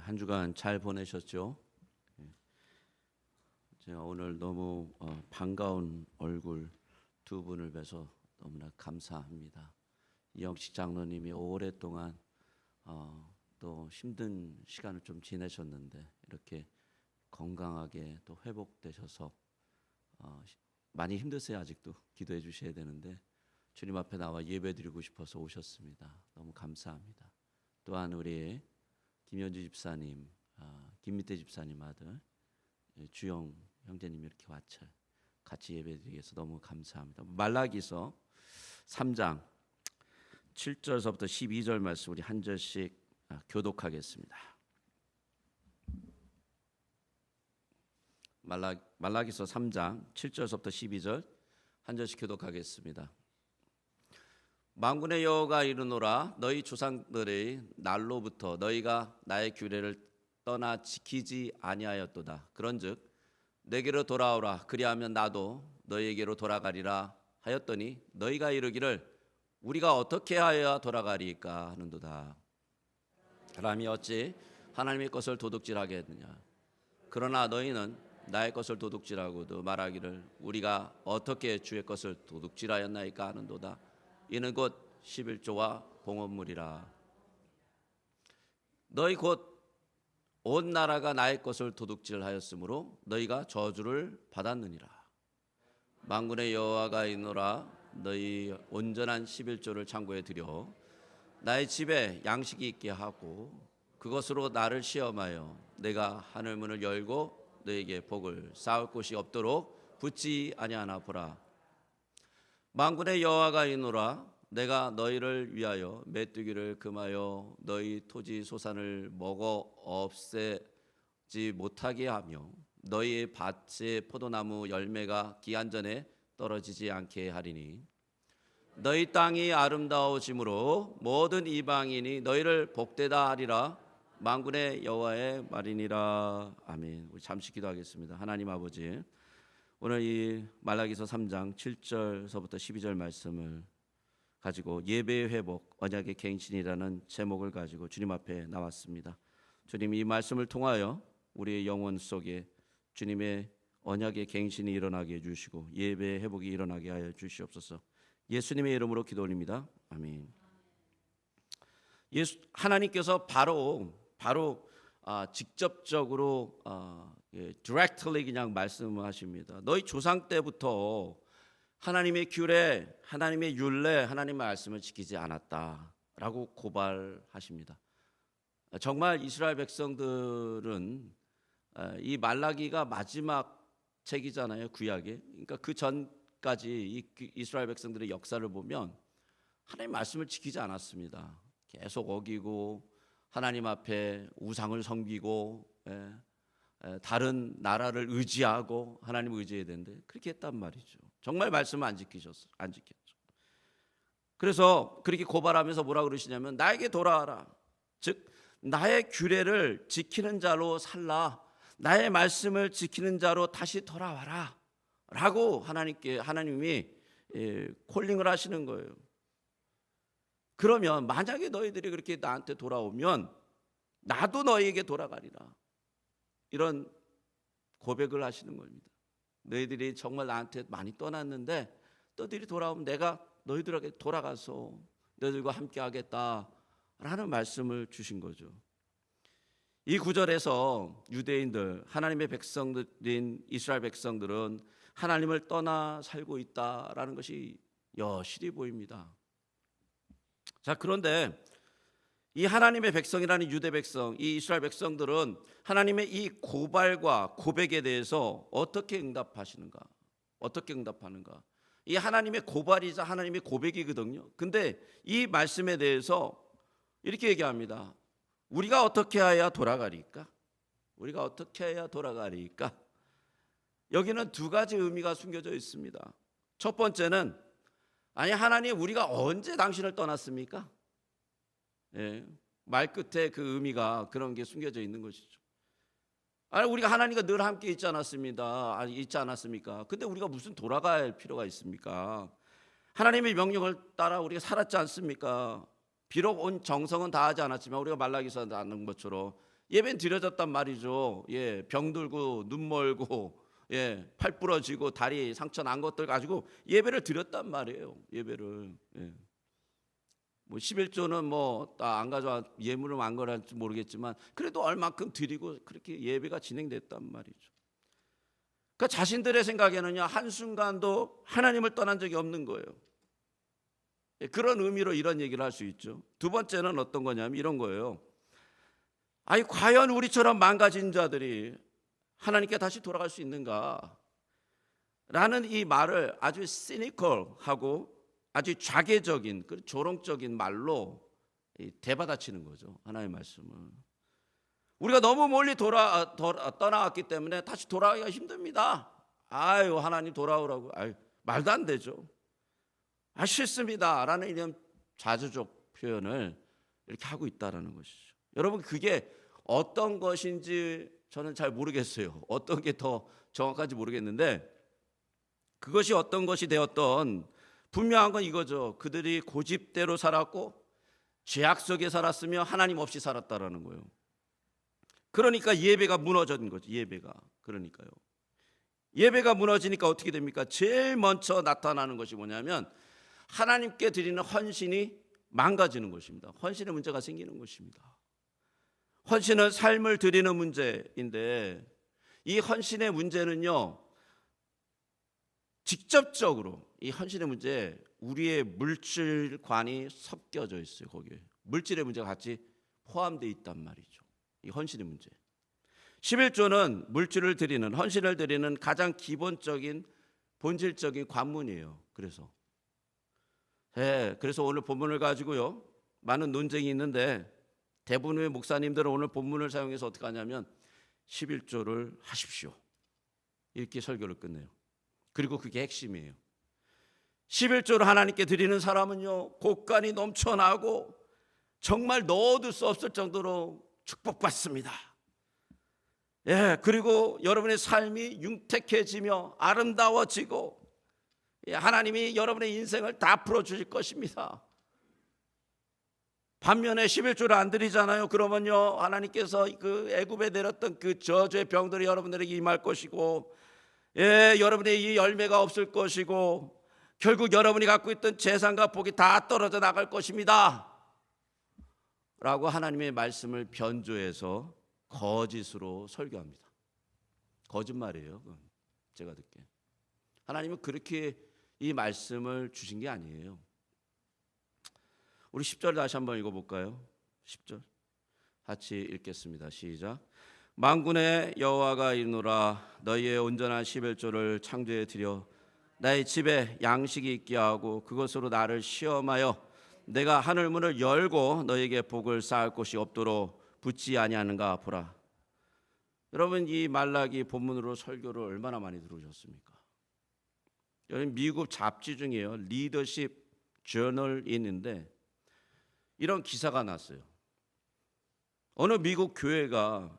한 주간 잘 보내셨죠? 제가 오늘 너무 반가운 얼굴 두 분을 뵈서 너무나 감사합니다. 이영식 장로님이 오랫동안 또 힘든 시간을 좀 지내셨는데 이렇게 건강하게 또 회복되셔서 많이 힘드세요. 아직도 기도해 주셔야 되는데 주님 앞에 나와 예배드리고 싶어서 오셨습니다. 너무 감사합니다. 또한 우리 김현주 집사님, 김미태 집사님 아들 주영 형제님이 이렇게 같이 예배드리기 위해서 너무 감사합니다. 말라기서 3장 7절서부터 12절 말씀 우리 한 절씩 교독하겠습니다. 말라기서 3장 7절서부터 12절 한 절씩 교독하겠습니다. 만군의 여호와가 이르노라 너희 조상들의 날로부터 너희가 나의 규례를 떠나 지키지 아니하였도다. 그런즉 내게로 돌아오라 그리하면 나도 너희에게로 돌아가리라 하였더니 너희가 이르기를 우리가 어떻게 하여야 돌아가리까 하는도다. 사람이 어찌 하나님의 것을 도둑질하겠느냐. 그러나 너희는 나의 것을 도둑질하고도 말하기를 우리가 어떻게 주의 것을 도둑질하였나이까 하는도다. 이는 곧 11조와 봉헌물이라. 너희 곧 온 나라가 나의 것을 도둑질하였으므로 너희가 저주를 받았느니라. 만군의 여호와가 있노라 너희 온전한 11조를 창고에 들여 나의 집에 양식이 있게 하고 그것으로 나를 시험하여 내가 하늘 문을 열고 너희에게 복을 쌓을 곳이 없도록 붙지 아니하나 보라. 만군의 여호와가 있노라 내가 너희를 위하여 메뚜기를 금하여 너희 토지 소산을 먹어 없애지 못하게 하며 너희 밭의 포도나무 열매가 기한 전에 떨어지지 않게 하리니 너희 땅이 아름다워짐으로 모든 이방인이 너희를 복되다 하리라. 만군의 여호와의 말이니라. 아멘. 우리 잠시 기도하겠습니다. 하나님 아버지, 오늘 이 말라기서 3장 7절서부터 12절 말씀을 가지고 예배의 회복, 언약의 갱신이라는 제목을 가지고 주님 앞에 나왔습니다. 주님, 이 말씀을 통하여 우리의 영혼 속에 주님의 언약의 갱신이 일어나게 해주시고 예배의 회복이 일어나게 하여 주시옵소서. 예수님의 이름으로 기도 올립니다. 아멘. 하나님께서 바로 직접적으로 directly 그냥 말씀하십니다. 너희 조상 때부터 하나님의 규례, 하나님의 율례, 하나님의 말씀을 지키지 않았다라고 고발하십니다. 정말 이스라엘 백성들은 이 말라기가 마지막 책이잖아요, 구약에. 그러니까 그 전까지 이스라엘 백성들의 역사를 보면 하나님의 말씀을 지키지 않았습니다. 계속 어기고 하나님 앞에 우상을 섬기고 다른 나라를 의지하고 하나님을 의지해야 되는데 그렇게 했단 말이죠. 정말 말씀을 안 지켰죠. 그래서 그렇게 고발하면서 뭐라 그러시냐면 나에게 돌아와라. 즉 나의 규례를 지키는 자로 살라. 나의 말씀을 지키는 자로 다시 돌아와라 라고 하나님이 콜링을 하시는 거예요. 그러면 만약에 너희들이 그렇게 나한테 돌아오면 나도 너희에게 돌아가리라. 이런 고백을 하시는 겁니다. 너희들이 정말 나한테 많이 떠났는데 너희들이 돌아오면 내가 너희들에게 돌아가서 너희들과 함께 하겠다라는 말씀을 주신 거죠. 이 구절에서 유대인들, 하나님의 백성들인 이스라엘 백성들은 하나님을 떠나 살고 있다라는 것이 여실히 보입니다. 자, 그런데 이 하나님의 백성이라는 유대 백성, 이 이스라엘 백성들은 하나님의 이 고발과 고백에 대해서 어떻게 응답하시는가? 어떻게 응답하는가? 이 하나님의 고발이자 하나님의 고백이거든요. 근데 이 말씀에 대해서 이렇게 얘기합니다. 우리가 어떻게 해야 돌아가리까? 우리가 어떻게 해야 돌아가리까? 여기는 두 가지 의미가 숨겨져 있습니다. 첫 번째는 아니 하나님 우리가 언제 당신을 떠났습니까? 말 끝에 그 의미가 그런 게 숨겨져 있는 것이죠. 아니 우리가 하나님과 늘 함께 있지 않았습니까? 근데 우리가 무슨 돌아갈 필요가 있습니까? 하나님의 명령을 따라 우리가 살았지 않습니까? 비록 온 정성은 다하지 않았지만 우리가 말라기서 나눈 것처럼 예배는 드려졌단 말이죠. 예, 병들고 눈 멀고 예, 팔 부러지고 다리 상처 난 것들 가지고 예배를 드렸단 말이에요. 예배를. 예. 뭐 11조는 뭐 안 가져와 예물을 안 거랄지 모르겠지만 그래도 얼마큼 드리고 그렇게 예배가 진행됐단 말이죠. 그러니까 자신들의 생각에는요, 한순간도 하나님을 떠난 적이 없는 거예요. 그런 의미로 이런 얘기를 할 수 있죠. 두 번째는 어떤 거냐면 이런 거예요. 아니 과연 우리처럼 망가진 자들이 하나님께 다시 돌아갈 수 있는가? 라는 이 말을 아주 시니컬하고 아주 좌계적인 조롱적인 말로 대받아치는 거죠. 하나님의 말씀을. 우리가 너무 멀리 떠나왔기 때문에 다시 돌아가기가 힘듭니다. 아유 하나님 돌아오라고. 아유 말도 안 되죠. 아 싫습니다. 라는 이런 자조적 표현을 이렇게 하고 있다는 것이죠. 여러분 그게 어떤 것인지 저는 잘 모르겠어요. 어떤 게 더 정확한지 모르겠는데 그것이 어떤 것이 되었던 분명한 건 이거죠. 그들이 고집대로 살았고 죄악 속에 살았으며 하나님 없이 살았다라는 거예요. 그러니까 예배가 무너진 거죠. 예배가. 그러니까요. 예배가 무너지니까 어떻게 됩니까? 제일 먼저 나타나는 것이 뭐냐면 하나님께 드리는 헌신이 망가지는 것입니다. 헌신의 문제가 생기는 것입니다. 헌신은 삶을 드리는 문제인데 이 헌신의 문제는요, 직접적으로 이 헌신의 문제에 우리의 물질관이 섞여져 있어요. 거기에 물질의 문제가 같이 포함되어 있단 말이죠. 이 헌신의 문제. 11조는 물질을 드리는, 헌신을 드리는 가장 기본적인 본질적인 관문이에요. 그래서 오늘 본문을 가지고요 많은 논쟁이 있는데 대부분의 목사님들은 오늘 본문을 사용해서 어떻게 하냐면 11조를 하십시오 이렇게 설교를 끝내요. 그리고 그게 핵심이에요. 11조를 하나님께 드리는 사람은요 곳간이 넘쳐나고 정말 넣어둘 수 없을 정도로 축복받습니다. 예, 그리고 여러분의 삶이 융택해지며 아름다워지고 하나님이 여러분의 인생을 다 풀어주실 것입니다. 반면에 11조를 안 드리잖아요. 그러면요 하나님께서 그 애굽에 내렸던 그 저주의 병들이 여러분들에게 임할 것이고 여러분의 이 열매가 없을 것이고 결국 여러분이 갖고 있던 재산과 복이 다 떨어져 나갈 것입니다 라고 하나님의 말씀을 변조해서 거짓으로 설교합니다. 거짓말이에요. 그건 제가 듣기에. 하나님은 그렇게 이 말씀을 주신 게 아니에요. 우리 10절 다시 한번 읽어볼까요? 10절 같이 읽겠습니다. 시작. 만군의 여호와가 이르노라 너희의 온전한 11조를 창조해 드려 나의 집에 양식이 있게 하고 그것으로 나를 시험하여 내가 하늘 문을 열고 너에게 복을 쌓을 곳이 없도록 붙지 아니하는가 보라. 여러분 이 말라기 본문으로 설교를 얼마나 많이 들으셨습니까? 여러분 미국 잡지 중에요 리더십 저널인인데 이런 기사가 났어요. 어느 미국 교회가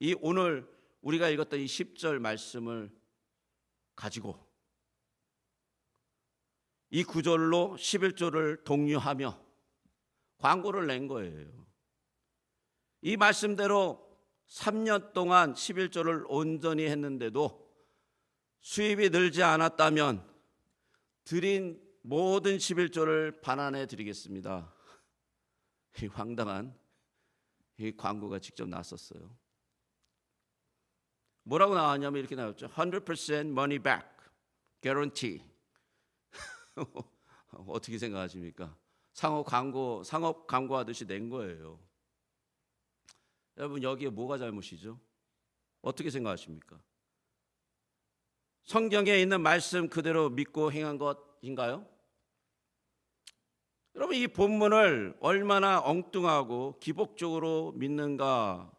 이 오늘 우리가 읽었던 이 10절 말씀을 가지고 이 구절로 11조를 독려하며 광고를 낸 거예요. 이 말씀대로 3년 동안 11조를 온전히 했는데도 수입이 늘지 않았다면 드린 모든 11조를 반환해 드리겠습니다. 이 황당한 이 광고가 직접 났었어요. 뭐라고 나왔냐면 이렇게 나왔죠. 100% money back guarantee. 어떻게 생각하십니까? 상업 광고하듯이 낸 거예요. 여러분 여기에 뭐가 잘못이죠? 어떻게 생각하십니까? 성경에 있는 말씀 그대로 믿고 행한 것인가요? 여러분 이 본문을 얼마나 엉뚱하고 기복적으로 믿는가라는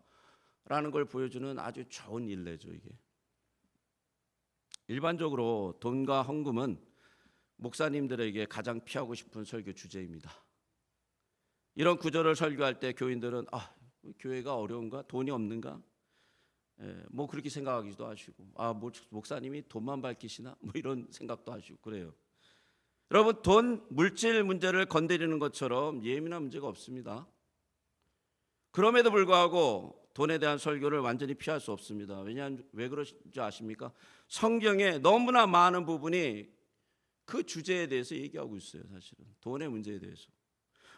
걸 보여주는 아주 좋은 일례죠. 이게 일반적으로 돈과 헌금은 목사님들에게 가장 피하고 싶은 설교 주제입니다. 이런 구절을 설교할 때 교인들은 교회가 어려운가? 돈이 없는가? 뭐 그렇게 생각하기도 하시고 목사님이 돈만 밝히시나? 뭐 이런 생각도 하시고 그래요. 여러분 돈, 물질 문제를 건드리는 것처럼 예민한 문제가 없습니다. 그럼에도 불구하고 돈에 대한 설교를 완전히 피할 수 없습니다. 왜냐하면 왜 그러신지 아십니까? 성경에 너무나 많은 부분이 그 주제에 대해서 얘기하고 있어요. 사실은 돈의 문제에 대해서.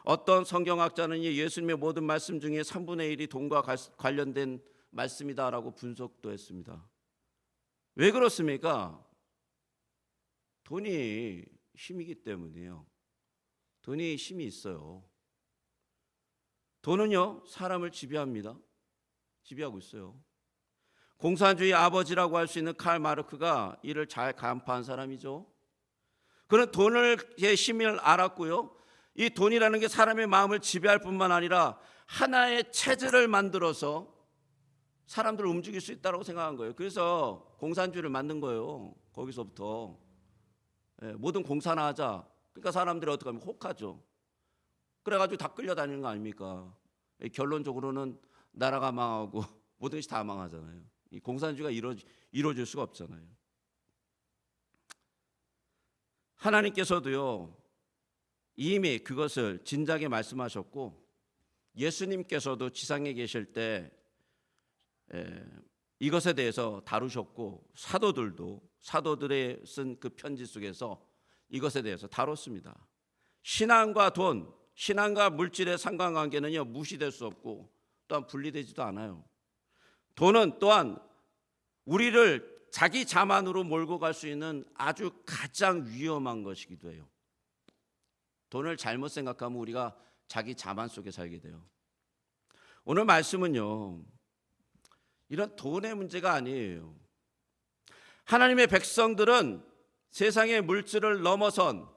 어떤 성경학자는 예수님의 모든 말씀 중에 3분의 1이 돈과 관련된 말씀이다라고 분석도 했습니다. 왜 그렇습니까? 돈이 힘이기 때문이에요. 돈이 힘이 있어요. 돈은요, 사람을 지배합니다. 지배하고 있어요. 공산주의 아버지라고 할 수 있는 칼 마르크가 이를 잘 간파한 사람이죠. 그는 돈의 힘을 알았고요. 이 돈이라는 게 사람의 마음을 지배할 뿐만 아니라 하나의 체제를 만들어서 사람들을 움직일 수 있다고 생각한 거예요. 그래서 공산주의를 만든 거예요. 거기서부터 모든 공산화 하자. 그러니까 사람들이 어떻게 하면 혹하죠. 그래가지고 다 끌려다니는 거 아닙니까? 결론적으로는 나라가 망하고 모든 것이 다 망하잖아요. 이 공산주의가 이루어질 수가 없잖아요. 하나님께서도요, 이미 그것을 진작에 말씀하셨고, 예수님께서도 지상에 계실 때 이것에 대해서 다루셨고, 사도들의 쓴 그 편지 속에서 이것에 대해서 다뤘습니다. 신앙과 돈, 신앙과 물질의 상관관계는요, 무시될 수 없고 또한 분리되지도 않아요. 돈은 또한 우리를 자기 자만으로 몰고 갈 수 있는 아주 가장 위험한 것이기도 해요. 돈을 잘못 생각하면 우리가 자기 자만 속에 살게 돼요. 오늘 말씀은요, 이런 돈의 문제가 아니에요. 하나님의 백성들은 세상의 물질을 넘어선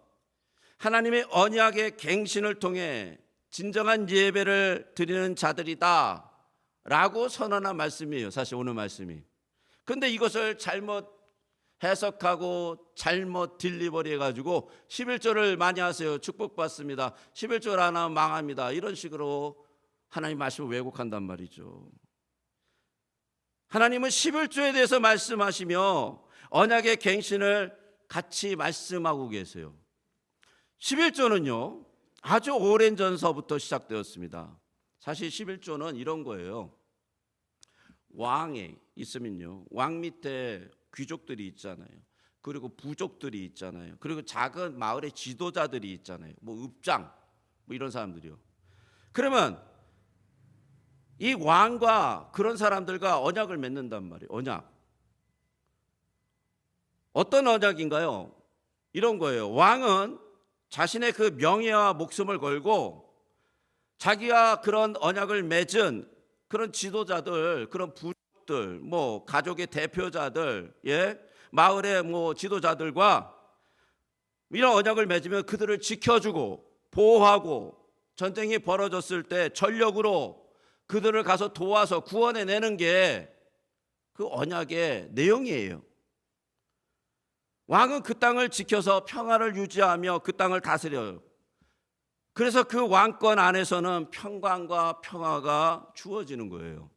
하나님의 언약의 갱신을 통해 진정한 예배를 드리는 자들이다 라고 선언한 말씀이에요. 사실 오늘 말씀이. 근데 이것을 잘못 해석하고 잘못 딜리버리 해가지고 11조를 많이 하세요. 축복받습니다. 11조를 안 하면 망합니다. 이런 식으로 하나님 말씀을 왜곡한단 말이죠. 하나님은 11조에 대해서 말씀하시며 언약의 갱신을 같이 말씀하고 계세요. 11조는요, 아주 오랜 전서부터 시작되었습니다. 사실 11조는 이런 거예요. 왕에 있으면요, 왕 밑에 귀족들이 있잖아요. 그리고 부족들이 있잖아요. 그리고 작은 마을의 지도자들이 있잖아요. 뭐 읍장, 뭐 이런 사람들이요. 그러면 이 왕과 그런 사람들과 언약을 맺는단 말이에요. 언약. 어떤 언약인가요? 이런 거예요. 왕은 자신의 그 명예와 목숨을 걸고 자기가 그런 언약을 맺은 그런 지도자들, 그런 부족들, 뭐 가족의 대표자들, 마을의 뭐 지도자들과 이런 언약을 맺으면 그들을 지켜주고 보호하고 전쟁이 벌어졌을 때 전력으로 그들을 가서 도와서 구원해내는 게 그 언약의 내용이에요. 왕은 그 땅을 지켜서 평화를 유지하며 그 땅을 다스려요. 그래서 그 왕권 안에서는 평강과 평화가 주어지는 거예요.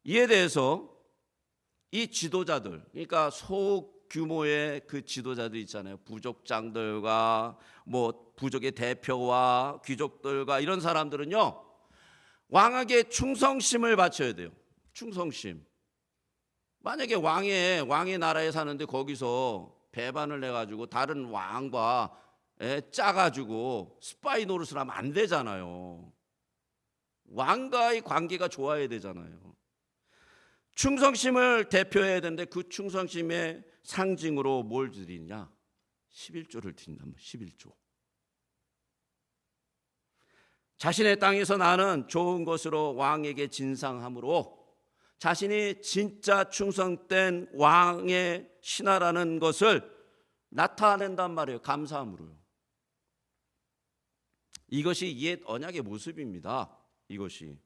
이에 대해서 이 지도자들, 그러니까 소규모의 그 지도자들 있잖아요. 부족장들과 뭐 부족의 대표와 귀족들과 이런 사람들은요, 왕에게 충성심을 바쳐야 돼요. 충성심. 만약에 왕의 나라에 사는데 거기서 배반을 해가지고 다른 왕과 짜가지고 스파이 노릇을 하면 안 되잖아요. 왕과의 관계가 좋아야 되잖아요. 충성심을 대표해야 되는데 그 충성심의 상징으로 뭘 드리냐? 11조를 드린단 말이에요. 11조. 자신의 땅에서 나는 좋은 것으로 왕에게 진상함으로 자신이 진짜 충성된 왕의 신하라는 것을 나타낸단 말이에요. 감사함으로요. 이것이 옛 언약의 모습입니다. 이것이.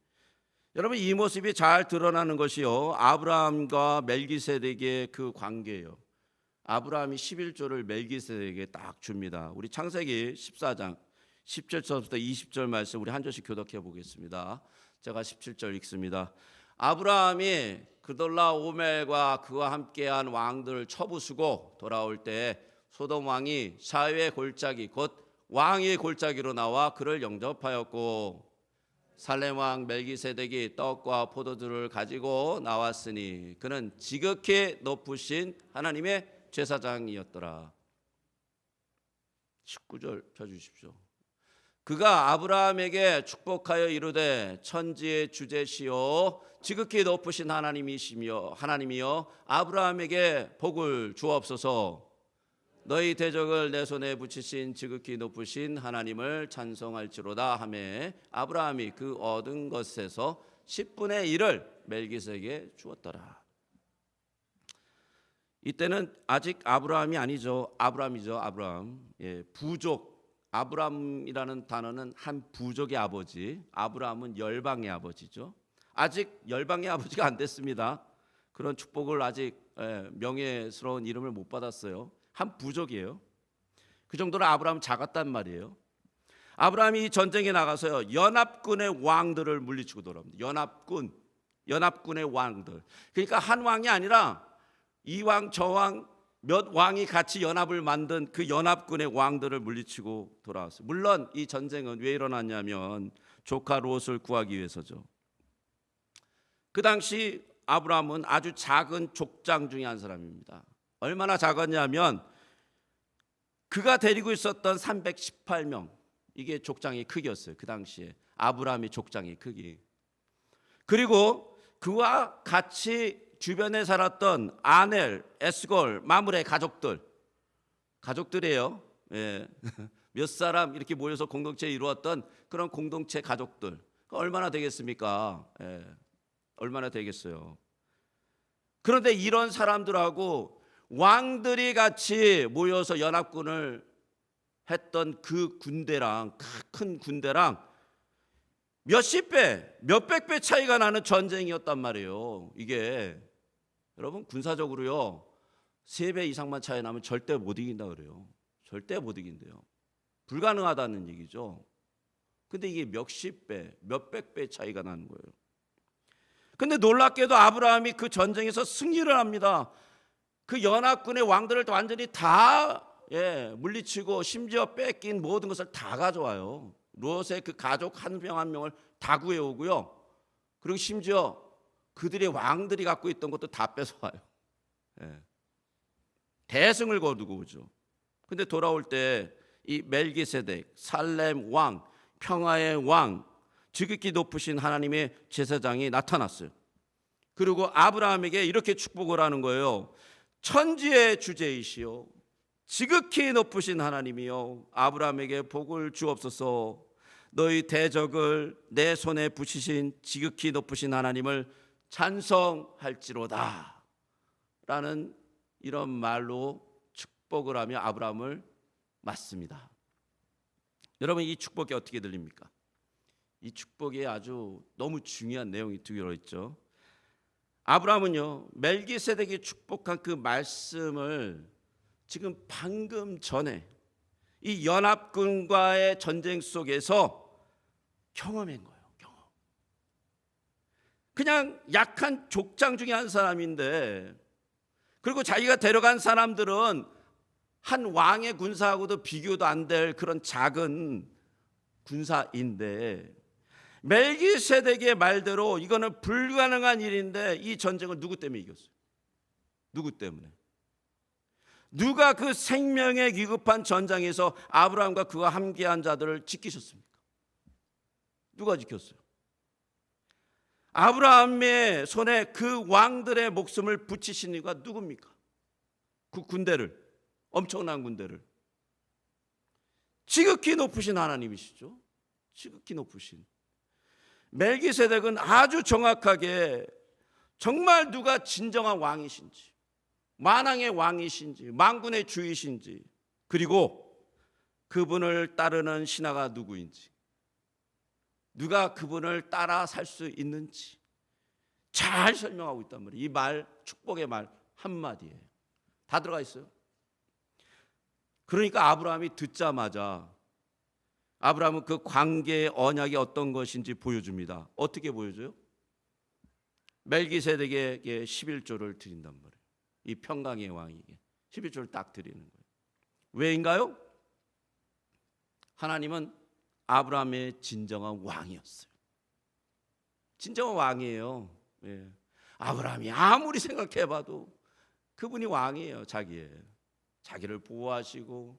여러분, 이 모습이 잘 드러나는 것이요, 아브라함과 멜기세덱의 그 관계예요. 아브라함이 11조를 멜기세덱에게 딱 줍니다. 우리 창세기 14장 17절부터 20절 말씀 우리 한 절씩 교독해 보겠습니다. 제가 17절 읽습니다. 아브라함이 그돌라오멜과 그와 함께한 왕들을 쳐부수고 돌아올 때 소돔 왕이 사위의 골짜기 곧 왕의 골짜기로 나와 그를 영접하였고 살렘 왕 멜기세덱이 떡과 포도주를 가지고 나왔으니 그는 지극히 높으신 하나님의 제사장이었더라. 19절 펴주십시오. 그가 아브라함에게 축복하여 이르되 천지의 주제시요 지극히 높으신 하나님이여 아브라함에게 복을 주옵소서. 너희 대적을 내 손에 붙이신 지극히 높으신 하나님을 찬송할지로다 하매 아브라함이 그 얻은 것에서 10분의 1을 멜기세덱에게 주었더라. 이때는 아직 아브라함이 아니죠. 아브라함이죠. 아브라함. 부족. 아브라함이라는 단어는 한 부족의 아버지, 아브라함은 열방의 아버지죠. 아직 열방의 아버지가 안 됐습니다. 그런 축복을 아직 명예스러운 이름을 못 받았어요. 한 부족이에요. 그 정도로 아브라함은 작았단 말이에요. 아브라함이 이 전쟁에 나가서요 연합군의 왕들을 물리치고 돌아옵니다. 연합군의 왕들. 그러니까 한 왕이 아니라 이 왕 저 왕 몇 왕이 같이 연합을 만든 그 연합군의 왕들을 물리치고 돌아왔어요. 물론 이 전쟁은 왜 일어났냐면 조카 롯을 구하기 위해서죠. 그 당시 아브라함은 아주 작은 족장 중에 한 사람입니다. 얼마나 작았냐면 그가 데리고 있었던 318명, 이게 족장의 크기였어요. 그 당시에 아브라함의 족장의 크기. 그리고 그와 같이 주변에 살았던 아넬, 에스골, 마므레 가족들이에요. 몇 사람 이렇게 모여서 공동체에 이루었던 그런 공동체 가족들. 얼마나 되겠습니까? 얼마나 되겠어요. 그런데 이런 사람들하고 왕들이 같이 모여서 연합군을 했던 그 군대랑, 큰 군대랑 몇십 배, 몇백 배 차이가 나는 전쟁이었단 말이에요. 이게 여러분 군사적으로요 3배 이상만 차이 나면 절대 못 이긴다 그래요. 절대 못 이긴대요. 불가능하다는 얘기죠. 근데 이게 몇십 배, 몇백 배 차이가 나는 거예요. 근데 놀랍게도 아브라함이 그 전쟁에서 승리를 합니다. 그 연합군의 왕들을 완전히 다 물리치고 심지어 뺏긴 모든 것을 다 가져와요. 롯의 그 가족 한 명 한 명을 다 구해오고요. 그리고 심지어 그들의 왕들이 갖고 있던 것도 다 뺏어와요. 대승을 거두고 오죠. 근데 돌아올 때 이 멜기세덱, 살렘 왕, 평화의 왕, 지극히 높으신 하나님의 제사장이 나타났어요. 그리고 아브라함에게 이렇게 축복을 하는 거예요. 천지의 주제이시오 지극히 높으신 하나님이여 아브라함에게 복을 주옵소서. 너희 대적을 내 손에 붙이신 지극히 높으신 하나님을 찬송할지로다 라는 이런 말로 축복을 하며 아브라함을 맞습니다. 여러분 이 축복이 어떻게 들립니까? 이 축복에 아주 너무 중요한 내용이 들어있죠. 아브라함은요 멜기세덱이 축복한 그 말씀을 지금 방금 전에 이 연합군과의 전쟁 속에서 경험한 거예요. 그냥 약한 족장 중에 한 사람인데, 그리고 자기가 데려간 사람들은 한 왕의 군사하고도 비교도 안 될 그런 작은 군사인데 멜기세덱의 말대로 이거는 불가능한 일인데 이 전쟁을 누구 때문에 이겼어요? 누구 때문에? 누가 그 생명의 위급한 전장에서 아브라함과 그와 함께한 자들을 지키셨습니까? 누가 지켰어요? 아브라함의 손에 그 왕들의 목숨을 붙이신 이가 누굽니까? 그 군대를, 엄청난 군대를 지극히 높으신 하나님이시죠. 지극히 높으신 멜기세덱은 아주 정확하게 정말 누가 진정한 왕이신지, 만왕의 왕이신지, 만군의 주이신지, 그리고 그분을 따르는 신하가 누구인지, 누가 그분을 따라 살 수 있는지 잘 설명하고 있단 말이에요. 이 말, 축복의 말 한마디에 다 들어가 있어요. 그러니까 아브라함이 듣자마자 아브라함은 그 관계의 언약이 어떤 것인지 보여줍니다. 어떻게 보여줘요? 멜기세덱에게 11조를 드린단 말이에요. 이 평강의 왕에게 11조를 딱 드리는 거예요. 왜인가요? 하나님은 아브라함의 진정한 왕이었어요. 진정한 왕이에요. 예. 아브라함이 아무리 생각해봐도 그분이 왕이에요. 자기를 보호하시고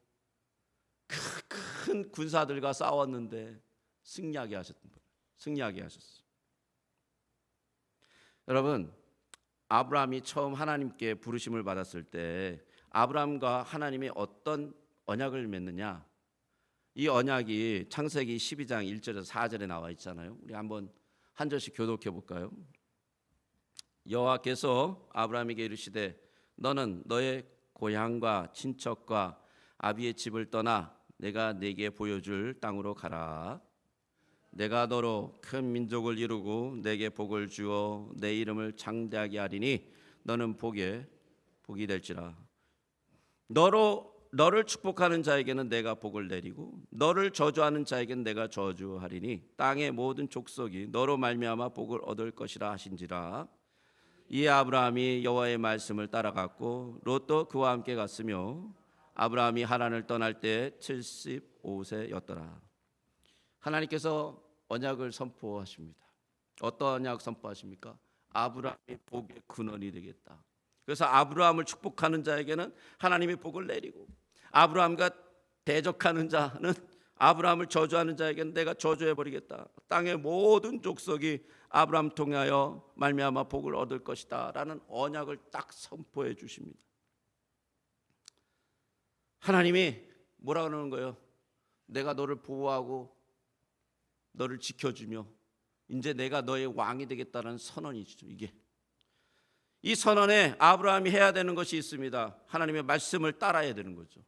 큰 군사들과 싸웠는데 승리하게 하셨어요. 여러분, 아브라함이 처음 하나님께 부르심을 받았을 때 아브라함과 하나님이 어떤 언약을 맺느냐? 이 언약이 창세기 12장 1절에서 4절에 나와 있잖아요. 우리 한번 한 절씩 교독해 볼까요? 여호와께서 아브라함에게 이르시되 너는 너의 고향과 친척과 아비의 집을 떠나 내가 네게 보여줄 땅으로 가라. 내가 너로 큰 민족을 이루고 내게 복을 주어 내 이름을 장대하게 하리니 너는 복이 될지라. 너를 축복하는 자에게는 내가 복을 내리고 너를 저주하는 자에게는 내가 저주하리니 땅의 모든 족속이 너로 말미암아 복을 얻을 것이라 하신지라. 이 아브라함이 여호와의 말씀을 따라갔고 롯도 그와 함께 갔으며 아브라함이 하란을 떠날 때 75세였더라. 하나님께서 언약을 선포하십니다. 어떤 언약 선포하십니까? 아브라함이 복의 근원이 되겠다. 그래서 아브라함을 축복하는 자에게는 하나님이 복을 내리고 아브라함과 대적하는 자는 아브라함을 저주하는 자에게는 내가 저주해버리겠다. 땅의 모든 족속이 아브라함 통하여 말미암아 복을 얻을 것이다 라는 언약을 딱 선포해 주십니다. 하나님이 뭐라 그러는 거예요? 내가 너를 보호하고 너를 지켜주며 이제 내가 너의 왕이 되겠다는 선언이죠. 이 선언에 아브라함이 해야 되는 것이 있습니다. 하나님의 말씀을 따라야 되는 거죠.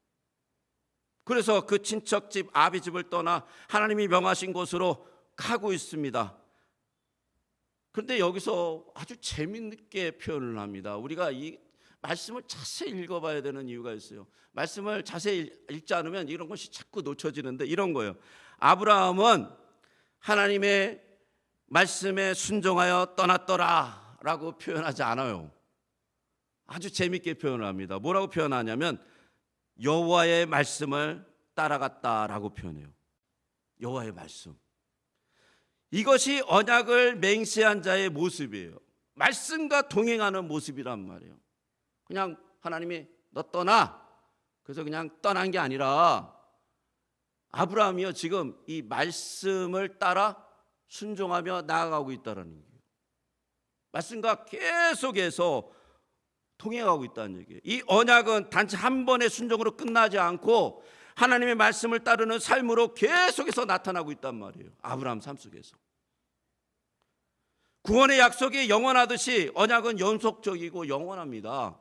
그래서 그 친척집 아비집을 떠나 하나님이 명하신 곳으로 가고 있습니다. 그런데 여기서 아주 재미있게 표현을 합니다. 우리가 이 말씀을 자세히 읽어봐야 되는 이유가 있어요. 말씀을 자세히 읽지 않으면 이런 것이 자꾸 놓쳐지는데 이런 거예요. 아브라함은 하나님의 말씀에 순종하여 떠났더라 라고 표현하지 않아요. 아주 재미있게 표현을 합니다. 뭐라고 표현하냐면 여호와의 말씀을 따라갔다라고 표현해요. 여호와의 말씀. 이것이 언약을 맹세한 자의 모습이에요. 말씀과 동행하는 모습이란 말이에요. 그냥 하나님이 너 떠나. 그래서 그냥 떠난 게 아니라 아브라함이요 지금 이 말씀을 따라 순종하며 나아가고 있다는 얘기예요. 말씀과 계속해서 동행하고 있다는 얘기예요. 이 언약은 단지 한 번의 순종으로 끝나지 않고 하나님의 말씀을 따르는 삶으로 계속해서 나타나고 있단 말이에요. 아브라함 삶 속에서. 구원의 약속이 영원하듯이 언약은 연속적이고 영원합니다.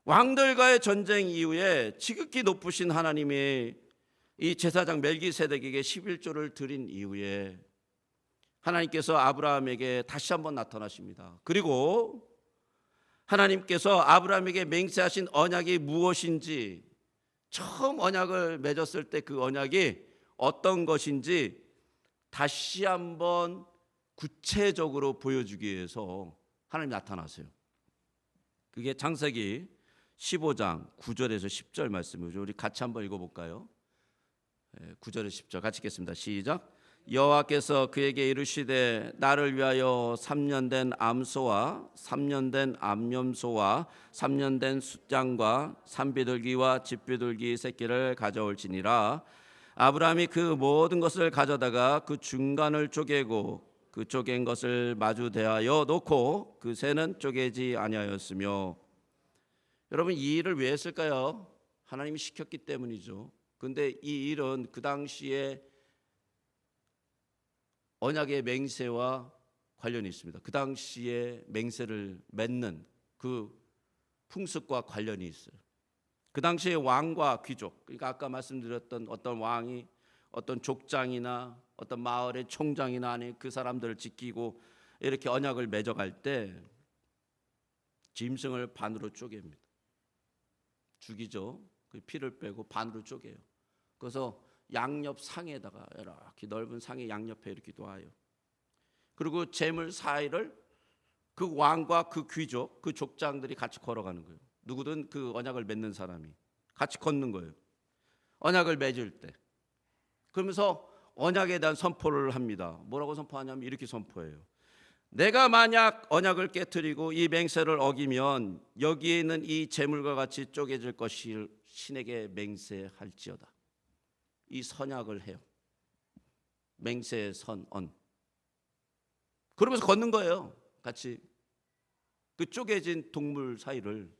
왕들과의 전쟁 이후에 지극히 높으신 하나님이 이 제사장 멜기세덱에게 11조를 드린 이후에 하나님께서 아브라함에게 다시 한번 나타나십니다. 그리고 하나님께서 아브라함에게 맹세하신 언약이 무엇인지, 처음 언약을 맺었을 때 그 언약이 어떤 것인지 다시 한번 구체적으로 보여주기 위해서 하나님이 나타나세요. 그게 창세기 15장 9절에서 10절 말씀이죠. 우리 같이 한번 읽어볼까요? 9절에서 10절 같이 읽겠습니다. 시작. 여호와께서 그에게 이르시되 나를 위하여 3년 된 암소와 3년 된 암염소와 3년 된 숫양과 산비둘기와 집비둘기 새끼를 가져올지니라. 아브라함이 그 모든 것을 가져다가 그 중간을 쪼개고 그 쪼갠 것을 마주 대하여 놓고 그 새는 쪼개지 아니하였으며. 여러분, 이 일을 왜 했을까요? 하나님이 시켰기 때문이죠. 근데 이 일은 그 당시에 언약의 맹세와 관련이 있습니다. 그 당시에 맹세를 맺는 그 풍습과 관련이 있어요. 그 당시에 왕과 귀족, 그러니까 아까 말씀드렸던 어떤 왕이 어떤 족장이나 어떤 마을의 총장이나 아니 그 사람들을 지키고 이렇게 언약을 맺어갈 때 짐승을 반으로 쪼갭니다. 죽이죠. 그 피를 빼고 반으로 쪼개요. 그래서 양옆 상에다가 이렇게 넓은 상에 양옆에 이렇게 놓아요. 그리고 재물 사이를 그 왕과 그 귀족, 그 족장들이 같이 걸어가는 거예요. 누구든 그 언약을 맺는 사람이 같이 걷는 거예요. 언약을 맺을 때. 그러면서 언약에 대한 선포를 합니다. 뭐라고 선포하냐면 이렇게 선포해요. 내가 만약 언약을 깨뜨리고 이 맹세를 어기면 여기에 있는 이 재물과 같이 쪼개질 것이 신에게 맹세할지어다. 이 선약을 해요. 맹세 선언. 그러면서 걷는 거예요. 같이 그 쪼개진 동물 사이를.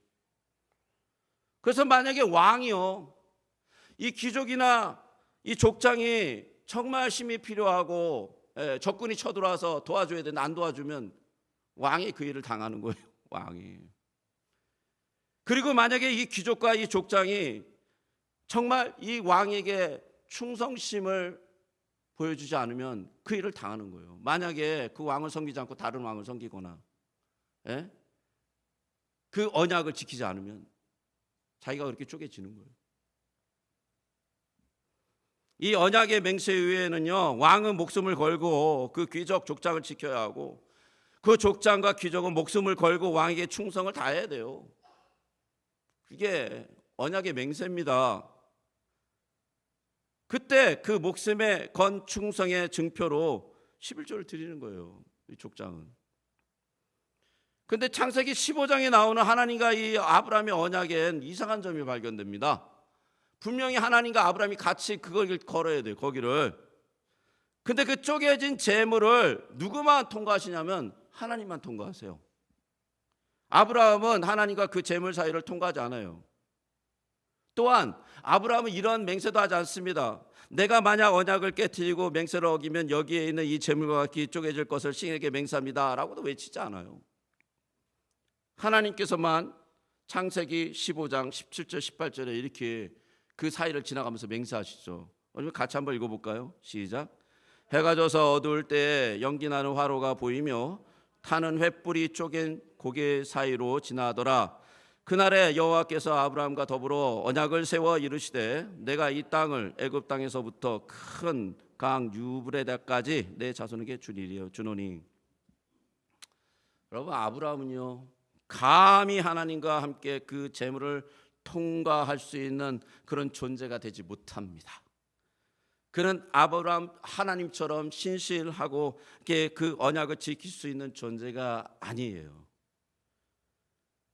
그래서 만약에 왕이요, 이 귀족이나 이 족장이 정말 힘이 필요하고 적군이 쳐들어와서 도와줘야 되는데 안 도와주면 왕이 그 일을 당하는 거예요. 왕이. 그리고 만약에 이 귀족과 이 족장이 정말 이 왕에게 충성심을 보여주지 않으면 그 일을 당하는 거예요. 만약에 그 왕을 섬기지 않고 다른 왕을 섬기거나 그 언약을 지키지 않으면 자기가 그렇게 쪼개지는 거예요. 이 언약의 맹세 위에는요, 왕은 목숨을 걸고 그 귀족 족장을 지켜야 하고 그 족장과 귀족은 목숨을 걸고 왕에게 충성을 다해야 돼요. 그게 언약의 맹세입니다. 그때 그 목숨에 건 충성의 증표로 11조를 드리는 거예요. 이 족장은. 근데 창세기 15장에 나오는 하나님과 이 아브라함의 언약엔 이상한 점이 발견됩니다. 분명히 하나님과 아브라함이 같이 그걸 걸어야 돼요. 거기를. 근데 그 쪼개진 재물을 누구만 통과하시냐면 하나님만 통과하세요. 아브라함은 하나님과 그 재물 사이를 통과하지 않아요. 또한 아브라함은 이런 맹세도 하지 않습니다. 내가 만약 언약을 깨뜨리고 맹세를 어기면 여기에 있는 이 재물과 같이 쪼개질 것을 신에게 맹세합니다 라고도 외치지 않아요. 하나님께서만 창세기 15장 17절 18절에 이렇게 그 사이를 지나가면서 맹세하시죠. 같이 한번 읽어볼까요? 시작. 해가 져서 어두울 때에 연기나는 화로가 보이며 타는 횃불이 쪼갠 고개 사이로 지나더라. 그날에 여호와께서 아브라함과 더불어 언약을 세워 이르시되 내가 이 땅을 애굽 땅에서부터 큰 강 유브레다까지 내 자손에게 주노니. 여러분, 아브라함은요 감히 하나님과 함께 그 재물을 통과할 수 있는 그런 존재가 되지 못합니다. 그는 아브라함 하나님처럼 신실하고 그 언약을 지킬 수 있는 존재가 아니에요.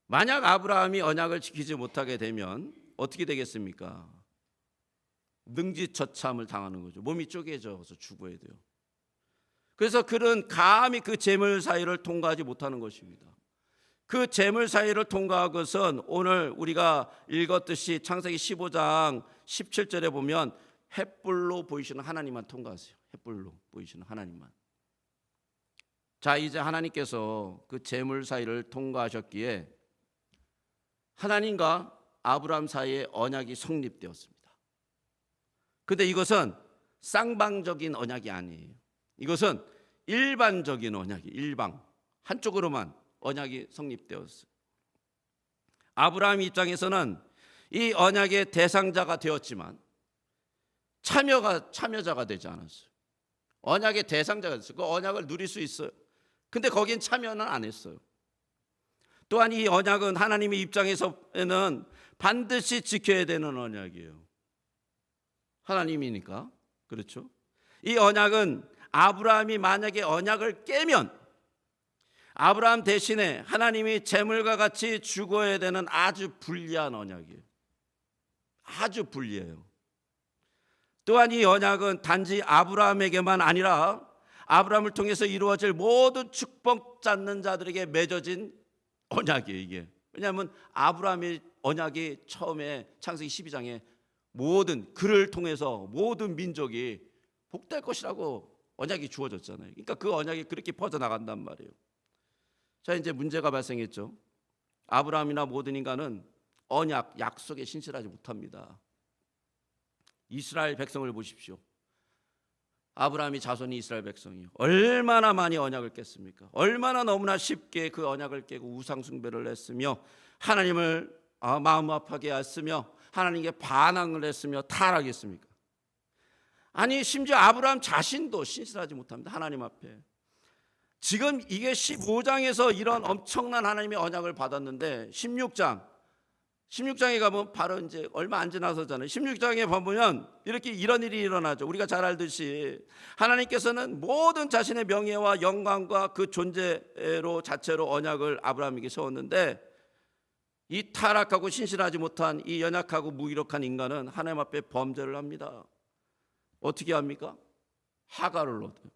만약 아브라함이 언약을 지키지 못하게 되면 어떻게 되겠습니까? 능지처참을 당하는 거죠. 몸이 쪼개져서 죽어야 돼요. 그래서 그는 감히 그 재물 사이를 통과하지 못하는 것입니다. 그 재물 사이를 통과한 것은 오늘 우리가 읽었듯이 창세기 15장 17절에 보면 횃불로 보이시는 하나님만 통과하세요. 횃불로 보이시는 하나님만. 자, 이제 하나님께서 그 재물 사이를 통과하셨기에 하나님과 아브라함 사이의 언약이 성립되었습니다. 그런데 이것은 쌍방적인 언약이 아니에요. 이것은 일반적인 언약이 일방 한쪽으로만 언약이 성립되었어요. 아브라함 입장에서는 이 언약의 대상자가 되었지만 참여자가 되지 않았어요. 언약의 대상자가 됐어요. 그 언약을 누릴 수 있어요. 근데 거긴 참여는 안 했어요. 또한 이 언약은 하나님의 입장에서는 반드시 지켜야 되는 언약이에요. 하나님이니까. 그렇죠? 이 언약은 아브라함이 만약에 언약을 깨면 아브라함 대신에 하나님이 재물과 같이 죽어야 되는 아주 불리한 언약이에요. 아주 불리해요. 또한 이 언약은 단지 아브라함에게만 아니라 아브라함을 통해서 이루어질 모든 축복 받는 자들에게 맺어진 언약이에요. 이게. 왜냐하면 아브라함의 언약이 처음에 창세기 12장에 모든 그를 통해서 모든 민족이 복될 것이라고 언약이 주어졌잖아요. 그러니까 그 언약이 그렇게 퍼져나간단 말이에요. 자, 이제 문제가 발생했죠. 아브라함이나 모든 인간은 언약, 약속에 신실하지 못합니다. 이스라엘 백성을 보십시오. 아브라함이 자손이 이스라엘 백성이요. 얼마나 많이 언약을 깼습니까? 얼마나 너무나 쉽게 그 언약을 깨고 우상숭배를 했으며 하나님을 마음 아파하게 했으며 하나님께 반항을 했으며 타락했습니까? 아니, 심지어 아브라함 자신도 신실하지 못합니다. 하나님 앞에. 지금 이게 15장에서 이런 엄청난 하나님의 언약을 받았는데 16장 16장에 가면 바로 이제 얼마 안 지나서잖아요. 16장에 보면 이렇게 이런 일이 일어나죠. 우리가 잘 알듯이 하나님께서는 모든 자신의 명예와 영광과 그 존재로 자체로 언약을 아브라함에게 세웠는데, 이 타락하고 신실하지 못한 이 연약하고 무기력한 인간은 하나님 앞에 범죄를 합니다. 어떻게 합니까? 하갈을 얻어요.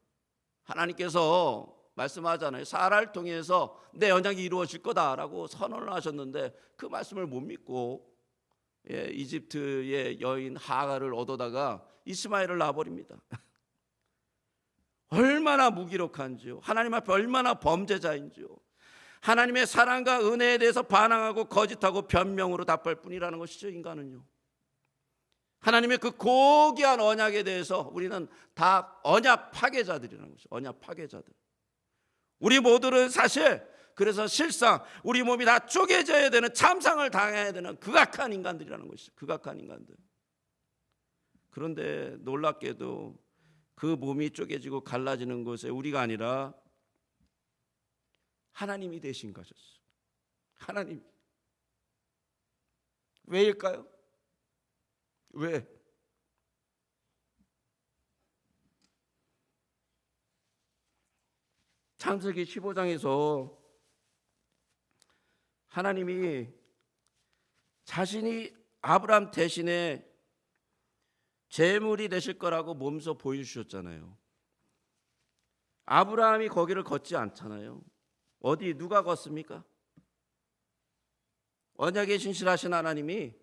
하나님께서 말씀하잖아요. 사라를 통해서 내 언약이 이루어질 거다라고 선언을 하셨는데 그 말씀을 못 믿고 이집트의 여인 하갈을 얻어다가 이스마엘을 낳아버립니다. 얼마나 무기력한지요. 하나님 앞에 얼마나 범죄자인지요. 하나님의 사랑과 은혜에 대해서 반항하고 거짓하고 변명으로 답할 뿐이라는 것이죠. 인간은요. 하나님의 그 고귀한 언약에 대해서 우리는 다 언약 파괴자들이라는 것이죠. 언약 파괴자들. 우리 모두는 사실 그래서 실상 우리 몸이 다 쪼개져야 되는, 참상을 당해야 되는 극악한 인간들이라는 것이죠. 극악한 인간들. 그런데 놀랍게도 그 몸이 쪼개지고 갈라지는 것에 우리가 아니라 하나님이 대신 가셨어요. 하나님. 왜일까요? 왜? 창세기 15장에서 하나님이 자신이 아브라함 대신에 제물이 되실 거라고 몸소 보여주셨잖아요. 아브라함이 거기를 걷지 않잖아요. 어디 누가 걷습니까? 언약에 신실하신 하나님이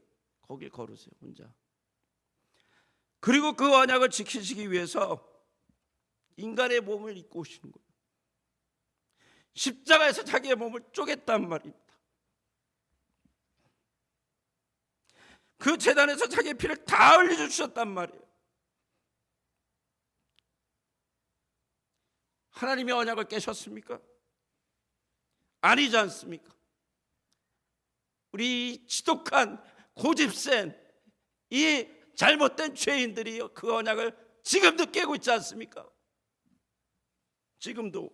거길 걸으세요, 혼자. 그리고 그 언약을 지키시기 위해서 인간의 몸을 입고 오시는 거예요. 십자가에서 자기의 몸을 쪼갰단 말입니다. 그 제단에서 자기의 피를 다 흘려주셨단 말이에요. 하나님의 언약을 깨셨습니까? 아니지 않습니까? 우리 지독한 고집센 이 잘못된 죄인들이 그 언약을 지금도 깨고 있지 않습니까? 지금도.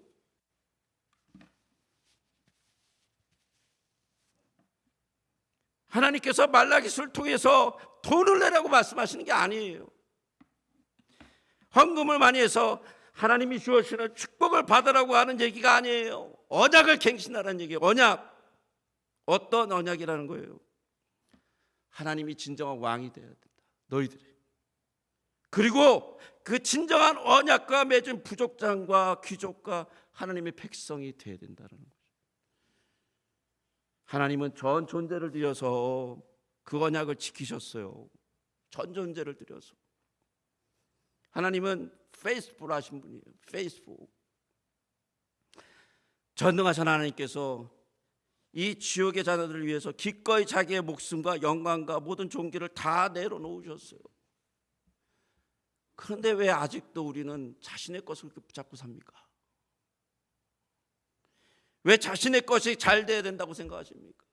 하나님께서 말라기스를 통해서 돈을 내라고 말씀하시는 게 아니에요. 헌금을 많이 해서 하나님이 주시는 축복을 받으라고 하는 얘기가 아니에요. 언약을 갱신하라는 얘기예요. 언약. 어떤 언약이라는 거예요? 하나님이 진정한 왕이 되어야 된다. 너희들이. 그리고 그 진정한 언약과 맺은 부족장과 귀족과 하나님의 백성이 되어야 된다는 거예요. 하나님은 전 존재를 들여서 그 언약을 지키셨어요. 전 존재를 들여서. 하나님은 페이스풀 하신 분이에요. 페이스풀. 전능하신 하나님께서 이 지옥의 자녀들을 위해서 기꺼이 자기의 목숨과 영광과 모든 존귀를 다 내려놓으셨어요. 그런데 왜 아직도 우리는 자신의 것을 붙잡고 삽니까? 왜 자신의 것이 잘 돼야 된다고 생각하십니까?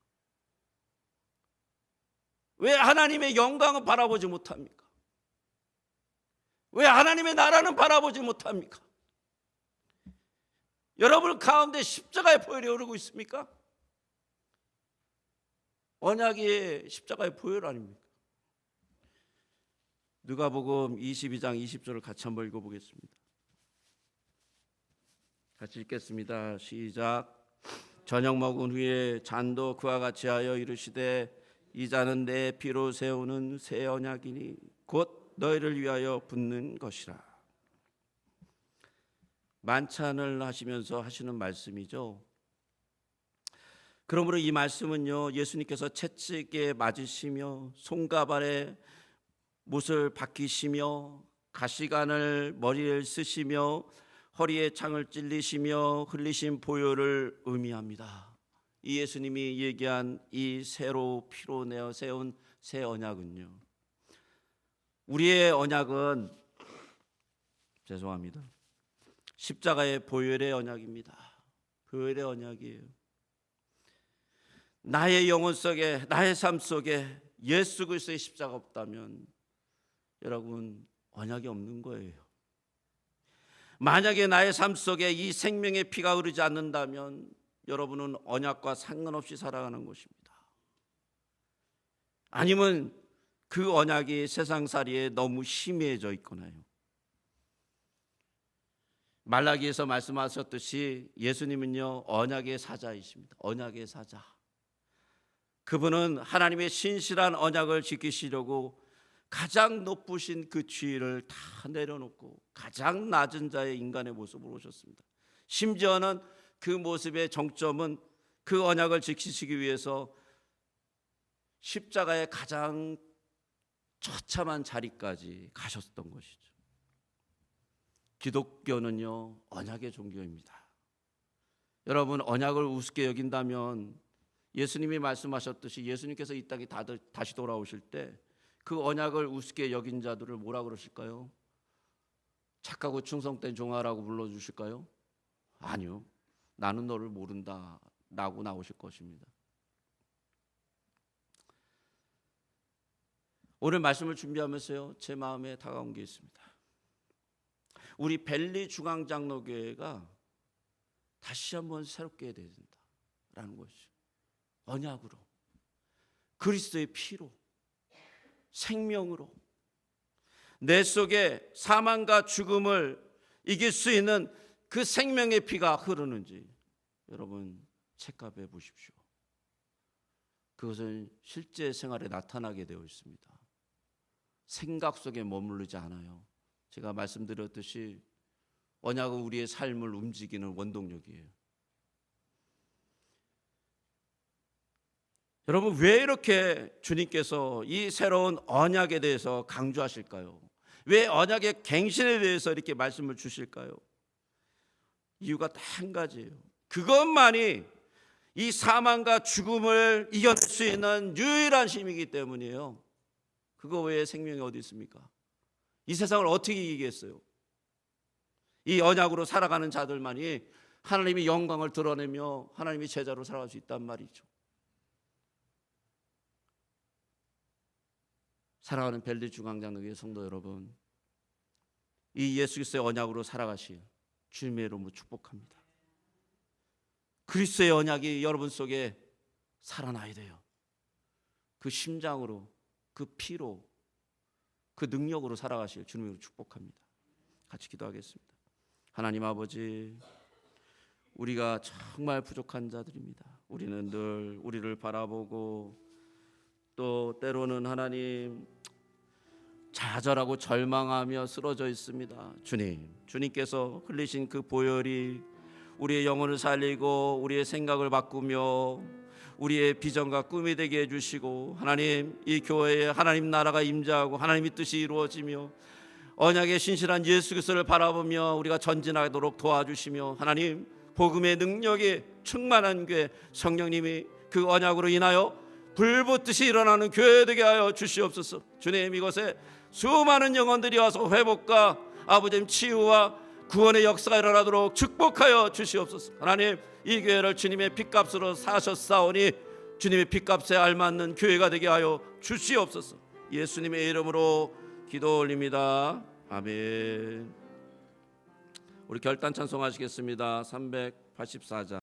왜 하나님의 영광을 바라보지 못합니까? 왜 하나님의 나라는 바라보지 못합니까? 여러분 가운데 십자가의 보혈이 흐르고 있습니까? 언약이 십자가의 보혈 아닙니까? 누가복음 22장 20절을 같이 한번 읽어보겠습니다. 같이 읽겠습니다. 시작. 저녁 먹은 후에 잔도 그와 같이 하여 이르시되 이 잔은 내 피로 세우는 새 언약이니 곧 너희를 위하여 붓는 것이라. 만찬을 하시면서 하시는 말씀이죠. 그러므로 이 말씀은요, 예수님께서 채찍에 맞으시며 손가발에 못을 박히시며 가시관을 머리를 쓰시며 허리에 창을 찔리시며 흘리신 보혈을 의미합니다. 이 예수님이 얘기한 이 새로 피로 내어 세운 새 언약은요, 우리의 언약은 죄송합니다. 십자가의 보혈의 언약입니다. 보혈의 언약이에요. 나의 영혼 속에, 나의 삶 속에 예수 그리스도의 십자가 없다면 여러분 언약이 없는 거예요. 만약에 나의 삶 속에 이 생명의 피가 흐르지 않는다면 여러분은 언약과 상관없이 살아가는 것입니다. 아니면 그 언약이 세상살이에 너무 희미해져 있거나요. 말라기에서 말씀하셨듯이 예수님은요 언약의 사자이십니다. 언약의 사자. 그분은 하나님의 신실한 언약을 지키시려고 가장 높으신 그 지위를 다 내려놓고 가장 낮은 자의 인간의 모습으로 오셨습니다. 심지어는 그 모습의 정점은 그 언약을 지키시기 위해서 십자가의 가장 처참한 자리까지 가셨던 것이죠. 기독교는요 언약의 종교입니다. 여러분, 언약을 우습게 여긴다면 예수님이 말씀하셨듯이 예수님께서 이 땅에 다시 돌아오실 때 그 언약을 우습게 여긴 자들을 뭐라 그러실까요? 착하고 충성된 종아라고 불러주실까요? 아니요, 나는 너를 모른다 라고 나오실 것입니다. 오늘 말씀을 준비하면서요 제 마음에 다가온 게 있습니다. 우리 벨리 중앙장로교회가 다시 한번 새롭게 해야 된다라는 것이죠. 언약으로, 그리스도의 피로, 생명으로 내 속에 사망과 죽음을 이길 수 있는 그 생명의 피가 흐르는지 여러분 체크해 보십시오. 그것은 실제 생활에 나타나게 되어 있습니다. 생각 속에 머무르지 않아요. 제가 말씀드렸듯이 언약은 우리의 삶을 움직이는 원동력이에요. 여러분, 왜 이렇게 주님께서 이 새로운 언약에 대해서 강조하실까요? 왜 언약의 갱신에 대해서 이렇게 말씀을 주실까요? 이유가 딱 한 가지예요. 그것만이 이 사망과 죽음을 이겨낼 수 있는 유일한 힘이기 때문이에요. 그거 외에 생명이 어디 있습니까? 이 세상을 어떻게 이기겠어요? 이 언약으로 살아가는 자들만이 하나님의 영광을 드러내며 하나님의 제자로 살아갈 수 있단 말이죠. 사랑하는 벨리 중앙장로교회 성도 여러분, 이 예수 그리스도의 언약으로 살아가실 주님의 이름으로 축복합니다. 그리스도의 언약이 여러분 속에 살아나야 돼요. 그 심장으로, 그 피로, 그 능력으로 살아가실 주님으로 축복합니다. 같이 기도하겠습니다. 하나님 아버지, 우리가 정말 부족한 자들입니다. 우리는 늘 우리를 바라보고 또 때로는 하나님 좌절하고 절망하며 쓰러져 있습니다. 주님께서 흘리신 그 보혈이 우리의 영혼을 살리고 우리의 생각을 바꾸며 우리의 비전과 꿈이 되게 해주시고 하나님, 이 교회에 하나님 나라가 임재하고 하나님의 뜻이 이루어지며 언약의 신실한 예수 그리스도를 바라보며 우리가 전진하도록 도와주시며 하나님, 복음의 능력이 충만한 교회, 성령님이 그 언약으로 인하여 불붙듯이 일어나는 교회 되게 하여 주시옵소서. 주님, 이곳에 수많은 영혼들이 와서 회복과 아버지님 치유와 구원의 역사가 일어나도록 축복하여 주시옵소서. 하나님, 이 교회를 주님의 핏값으로 사셨사오니 주님의 핏값에 알맞는 교회가 되게 하여 주시옵소서. 예수님의 이름으로 기도 올립니다. 아멘. 우리 결단 찬송하시겠습니다. 384장.